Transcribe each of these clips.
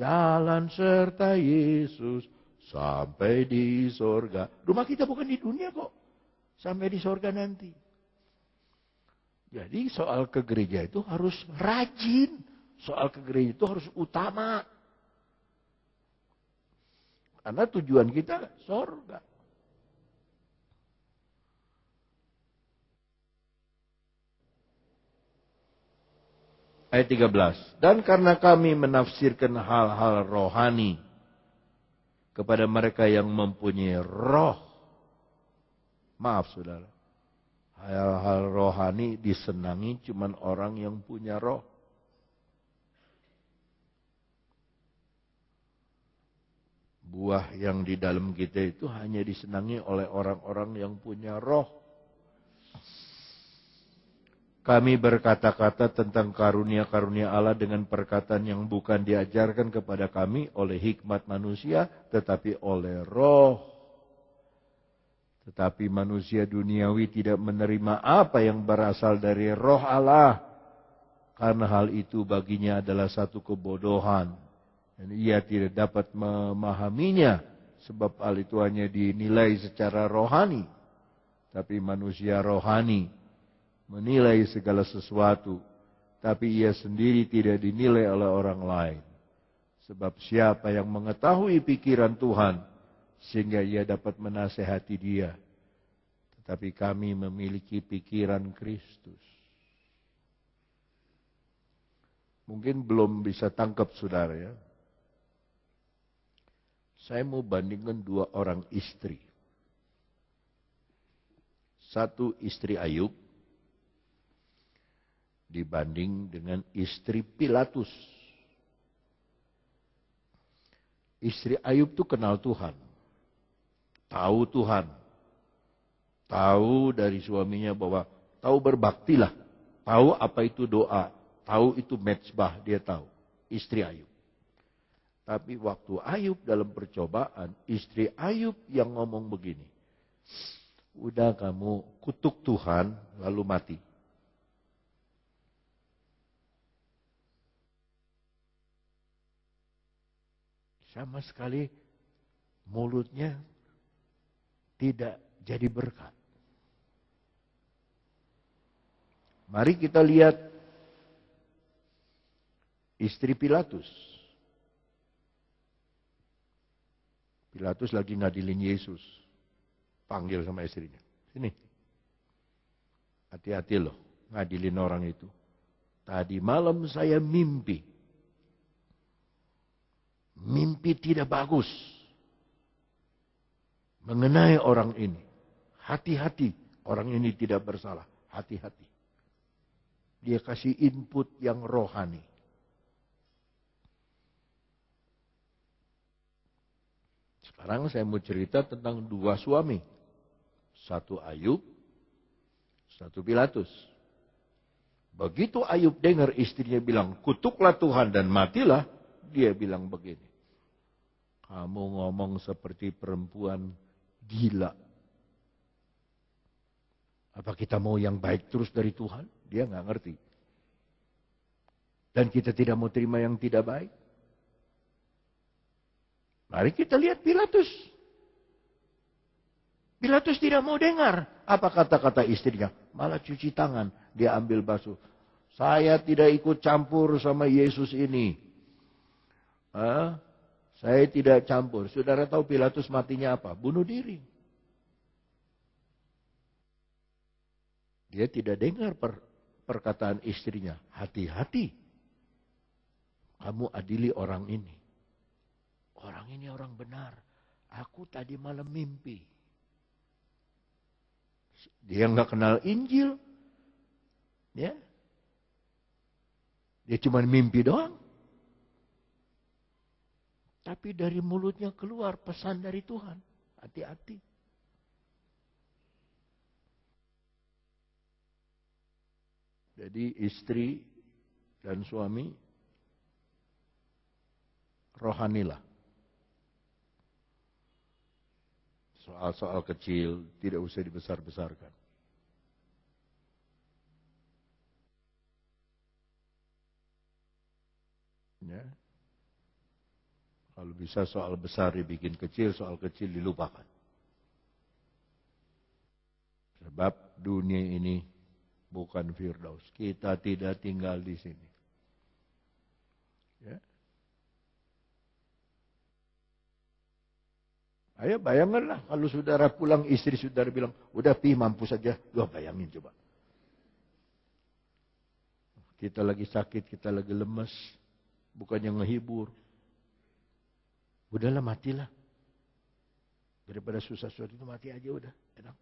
Jalan serta Yesus sampai di sorga. Rumah kita bukan di dunia kok. Sampai di sorga nanti. Jadi soal ke gereja itu harus rajin. Soal ke gereja itu harus utama. Karena tujuan kita sorga. Ayat 13. Dan karena kami menafsirkan hal-hal rohani kepada mereka yang mempunyai roh. Maaf saudara. Hal-hal rohani disenangi cuman orang yang punya roh. Buah yang di dalam kita itu hanya disenangi oleh orang-orang yang punya roh. Kami berkata-kata tentang karunia-karunia Allah dengan perkataan yang bukan diajarkan kepada kami oleh hikmat manusia, tetapi oleh roh. Tetapi manusia duniawi tidak menerima apa yang berasal dari roh Allah. Karena hal itu baginya adalah satu kebodohan. Dan ia tidak dapat memahaminya. Sebab hal itu hanya dinilai secara rohani. Tapi manusia rohani menilai segala sesuatu, tapi ia sendiri tidak dinilai oleh orang lain. Sebab siapa yang mengetahui pikiran Tuhan, sehingga ia dapat menasehati dia. Tetapi kami memiliki pikiran Kristus. Mungkin belum bisa tangkap saudara ya. Saya mau bandingkan dua orang istri. Satu istri Ayub, dibanding dengan istri Pilatus. Istri Ayub itu kenal Tuhan. Tahu Tuhan. Tahu dari suaminya bahwa tahu berbaktilah. Tahu apa itu doa. Tahu itu mezbah, dia tahu. Istri Ayub. Tapi waktu Ayub dalam percobaan, istri Ayub yang ngomong begini. Udah kamu kutuk Tuhan lalu mati. Sama sekali mulutnya tidak jadi berkat. Mari kita lihat istri Pilatus. Pilatus lagi ngadilin Yesus. Panggil sama istrinya. Sini. Hati-hati loh ngadilin orang itu. Tadi malam saya mimpi. Mimpi tidak bagus mengenai orang ini. Hati-hati, orang ini tidak bersalah. Hati-hati. Dia kasih input yang rohani. Sekarang saya mau cerita tentang dua suami. Satu Ayub, satu Pilatus. Begitu Ayub dengar istrinya bilang, kutuklah Tuhan dan matilah. Dia bilang begini. Kamu ngomong seperti perempuan gila. Apa kita mau yang baik terus dari Tuhan? Dia nggak ngerti. Dan kita tidak mau terima yang tidak baik. Mari kita lihat Pilatus. Pilatus tidak mau dengar. Apa kata-kata istrinya? Malah cuci tangan. Dia ambil basuh. Saya tidak ikut campur sama Yesus ini. Saya tidak campur. Saudara tahu Pilatus matinya apa? Bunuh diri. Dia tidak dengar perkataan istrinya. Hati-hati. Kamu adili orang ini. Orang ini orang benar. Aku tadi malam mimpi. Dia nggak kenal Injil. Ya. Dia cuma mimpi doang. Tapi dari mulutnya keluar pesan dari Tuhan. Hati-hati. Jadi istri dan suami rohanilah. Soal-soal kecil tidak usah dibesar-besarkan. Ya. bisa soal besar dibikin kecil, soal kecil dilupakan. Sebab dunia ini bukan Firdaus. Kita tidak tinggal di sini. Ya. Ayo bayangkanlah kalau saudara pulang, istri saudara bilang, udah pi mampu saja. Wah, bayangin coba. Kita lagi sakit, kita lagi lemes. Bukannya ngehibur. Udahlah matilah. Daripada susah-susah itu mati aja udah. Enak.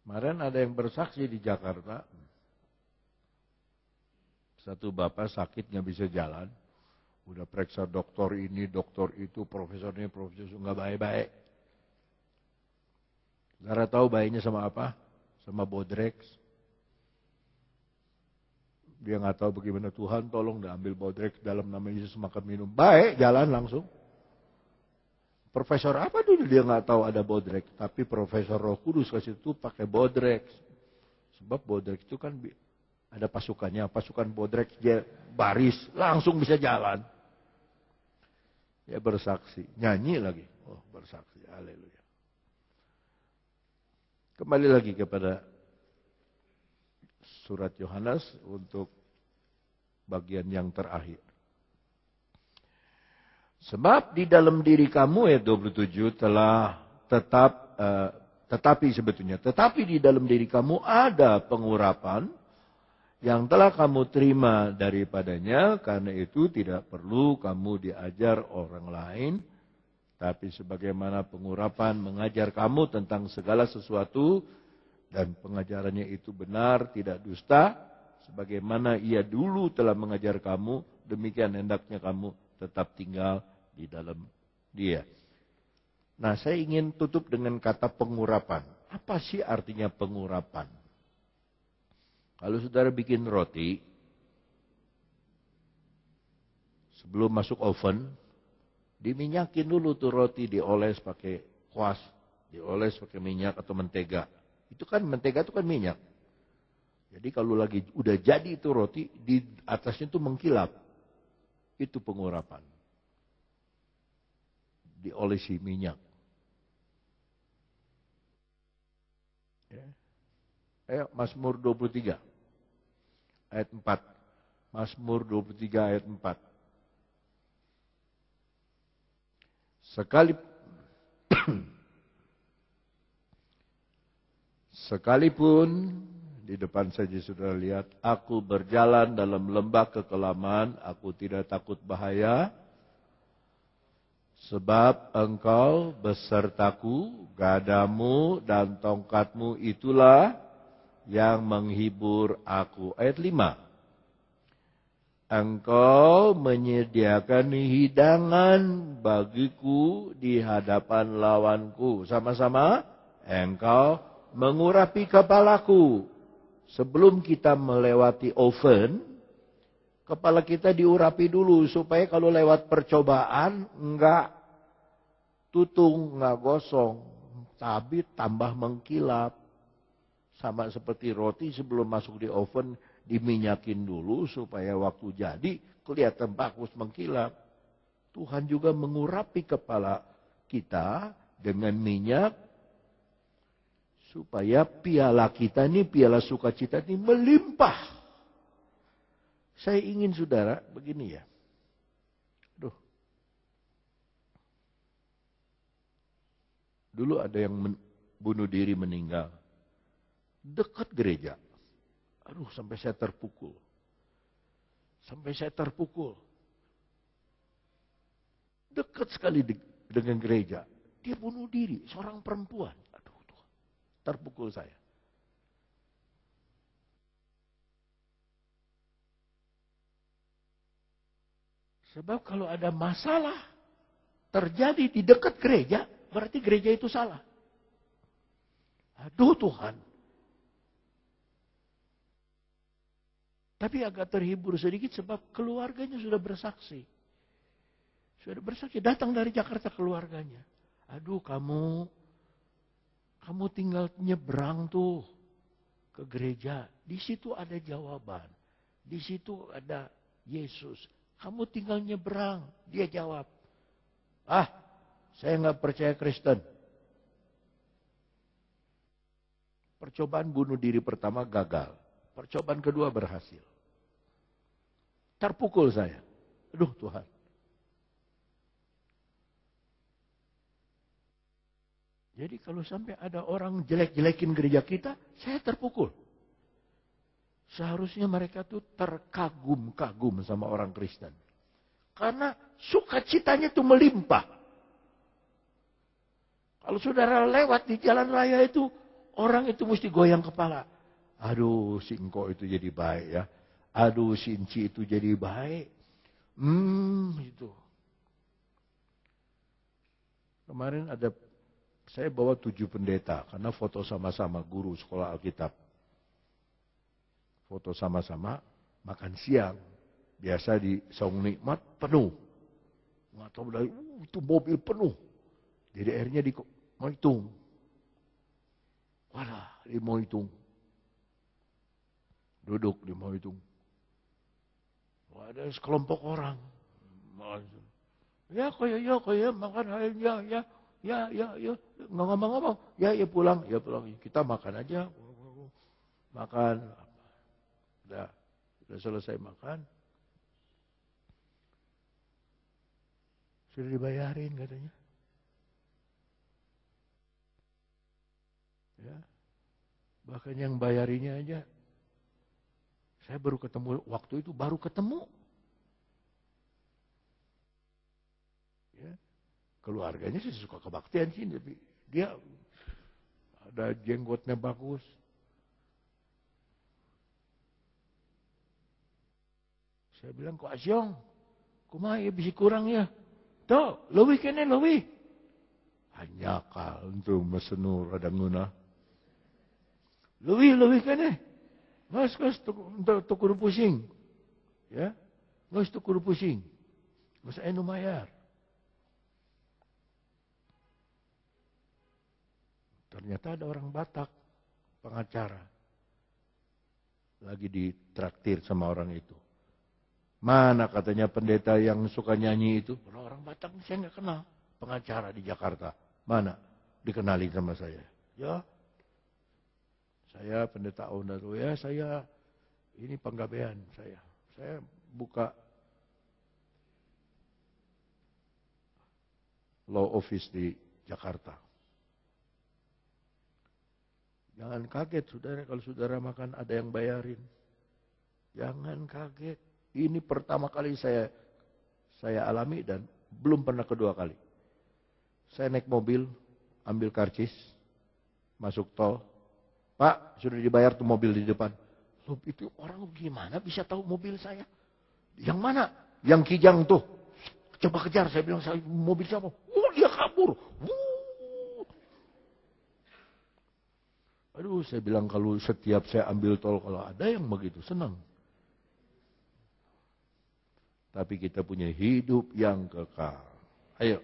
Kemarin ada yang bersaksi di Jakarta. Satu bapak sakit nggak bisa jalan. Udah periksa dokter ini, dokter itu, profesor ini, profesor itu, nggak baik-baik. Saudara tahu bayinya sama apa? Sama Bodrex. Dia nggak tahu bagaimana Tuhan, tolong dah ambil Bodrex dalam nama Yesus makan minum. Baik, jalan langsung. Profesor apa dulu dia nggak tahu ada Bodrex, tapi Profesor Roh Kudus kasih itu pakai Bodrex. Sebab Bodrex itu kan ada pasukannya, pasukan Bodrex dia baris, langsung bisa jalan. Dia bersaksi, nyanyi lagi. Oh, bersaksi, haleluya. Kembali lagi kepada surat Yohanes untuk bagian yang terakhir. Sebab di dalam diri kamu, ayat 27, tetapi di dalam diri kamu ada pengurapan yang telah kamu terima daripadanya, karena itu tidak perlu kamu diajar orang lain, tapi sebagaimana pengurapan mengajar kamu tentang segala sesuatu, dan pengajarannya itu benar, tidak dusta, sebagaimana ia dulu telah mengajar kamu, demikian hendaknya kamu tetap tinggal di dalam dia. Nah, saya ingin tutup dengan kata pengurapan. Apa sih artinya pengurapan? Kalau saudara bikin roti, sebelum masuk oven, diminyakin dulu tuh roti, dioles pakai kuas, dioles pakai minyak atau mentega. Itu kan mentega itu kan minyak. Jadi kalau lagi udah jadi itu roti, di atasnya itu mengkilap. Itu pengurapan. Diolesi minyak. Ya. Ayo, Mazmur 23 ayat 4. Mazmur 23 ayat 4. Sekalipun di depan saja sudah lihat, aku berjalan dalam lembah kekelaman, aku tidak takut bahaya. Sebab engkau besertaku, gadamu dan tongkatmu itulah yang menghibur aku. Ayat 5. Engkau menyediakan hidangan bagiku di hadapan lawanku. Sama-sama, engkau mengurapi kepalaku. Sebelum kita melewati oven, kepala kita diurapi dulu supaya kalau lewat percobaan enggak tutung, enggak gosong, tapi tambah mengkilap. Sama seperti roti sebelum masuk di oven diminyakin dulu supaya waktu jadi kelihatan bagus mengkilap. Tuhan juga mengurapi kepala kita dengan minyak supaya piala kita ini, piala sukacita ini melimpah. Saya ingin saudara begini ya. Dulu ada yang bunuh diri meninggal. Dekat gereja. Sampai saya terpukul. Dekat sekali dengan gereja. Dia bunuh diri, seorang perempuan. Tuhan, terpukul saya. Sebab kalau ada masalah terjadi di dekat gereja, berarti gereja itu salah. Aduh Tuhan. Tapi agak terhibur sedikit sebab keluarganya sudah bersaksi. Datang dari Jakarta keluarganya. Aduh kamu tinggal nyebrang tuh ke gereja. Di situ ada jawaban. Di situ ada Yesus. Kamu tinggal nyebrang. Dia jawab. Saya nggak percaya Kristen. Percobaan bunuh diri pertama gagal. Percobaan kedua berhasil. Terpukul saya. Aduh Tuhan. Jadi kalau sampai ada orang jelek-jelekin gereja kita, saya terpukul. Seharusnya mereka tuh terkagum-kagum sama orang Kristen. Karena sukacitanya itu melimpah. Kalau saudara lewat di jalan raya itu, orang itu mesti goyang kepala. Aduh, si engkau itu jadi baik ya. Aduh, si Inci itu jadi baik. Itu. Kemarin saya bawa 7 pendeta, karena foto sama-sama guru sekolah Alkitab. Foto sama-sama, makan siang. Biasa di Saung Nikmat penuh. Nggak tahu dari, itu mobil penuh. Jadi akhirnya mau hitung. Walah, dia mau hitung. Duduk, dia mau hitung. Ada sekelompok orang. Ya, makan ya. Nggak ngomong-ngomong. Ya pulang. Kita makan aja. Makan. Udah selesai makan. Sudah dibayarin katanya. Ya. Bahkan yang bayarinya aja. Saya baru ketemu, waktu itu baru ketemu. Ya. Keluarganya sih suka kebaktian sih, tapi dia ada jenggotnya bagus. Saya bilang, kok Asyong, kumaha ya bisa kurang ya. Tuh, lebih kene lebih. Hanya kal untuk mesenur ada nguna. Lebih kene. Ngas tukur pusing. Ya. Ngas tukur pusing. Ngas enu mayar. Ternyata ada orang Batak, pengacara. Lagi ditraktir sama orang itu. Mana katanya pendeta yang suka nyanyi itu? Orang Batak saya nggak kenal. Pengacara di Jakarta. Mana? Dikenali sama saya. Ya. Saya pendeta Aundaru ya, saya ini penggabean saya. Saya buka law office di Jakarta. Jangan kaget saudara kalau saudara makan ada yang bayarin. Jangan kaget. Ini pertama kali saya alami dan belum pernah kedua kali. Saya naik mobil, ambil karcis, masuk tol. Pak, sudah dibayar tuh mobil di depan. Loh, itu orang gimana bisa tahu mobil saya? Yang mana? Yang Kijang tuh. Coba kejar, saya bilang, saya mobil siapa? Oh, dia kabur. Aduh, saya bilang kalau setiap saya ambil tol, kalau ada yang begitu, senang. Tapi kita punya hidup yang kekal. Ayo.